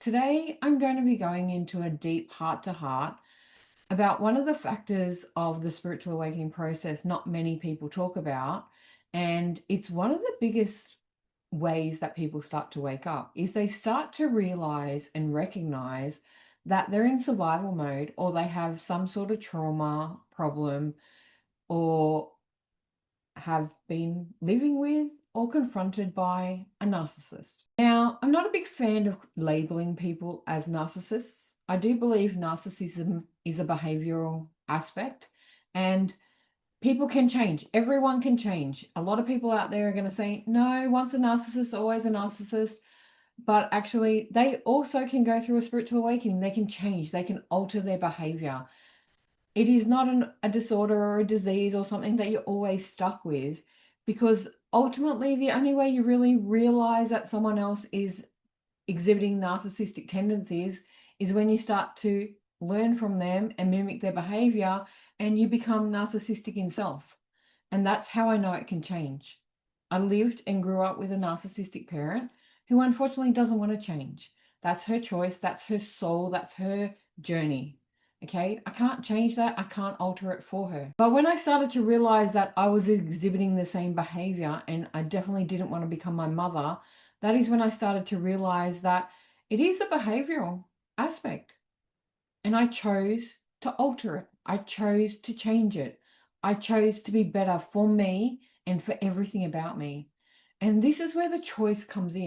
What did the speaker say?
Today, I'm going to be going into a deep heart to heart about one of the factors of the spiritual awakening process not many people talk about. And it's one of the biggest ways that people start to wake up is they start to realize and recognize that they're in survival mode or they have some sort of trauma problem or have been living with or confronted by a narcissist. Now, I'm not a big fan of labeling people as narcissists. I do believe narcissism is a behavioral aspect and people can change. Everyone can change. A lot of people out there are going to say, no, once a narcissist, always a narcissist. But actually, they also can go through a spiritual awakening. They can change, they can alter their behavior. It is not a disorder or a disease or something that you're always stuck with, because ultimately the only way you really realize that someone else is exhibiting narcissistic tendencies is when you start to learn from them and mimic their behavior and you become narcissistic in self. And that's how I know it can change. I lived and grew up with a narcissistic parent who unfortunately doesn't want to change. That's her choice, that's her soul, that's her journey. Okay, I can't change that. I can't alter it for her. But when I started to realize that I was exhibiting the same behavior and I definitely didn't want to become my mother, that is when I started to realize that it is a behavioral aspect. And I chose to alter it. I chose to change it. I chose to be better for me and for everything about me. And this is where the choice comes in.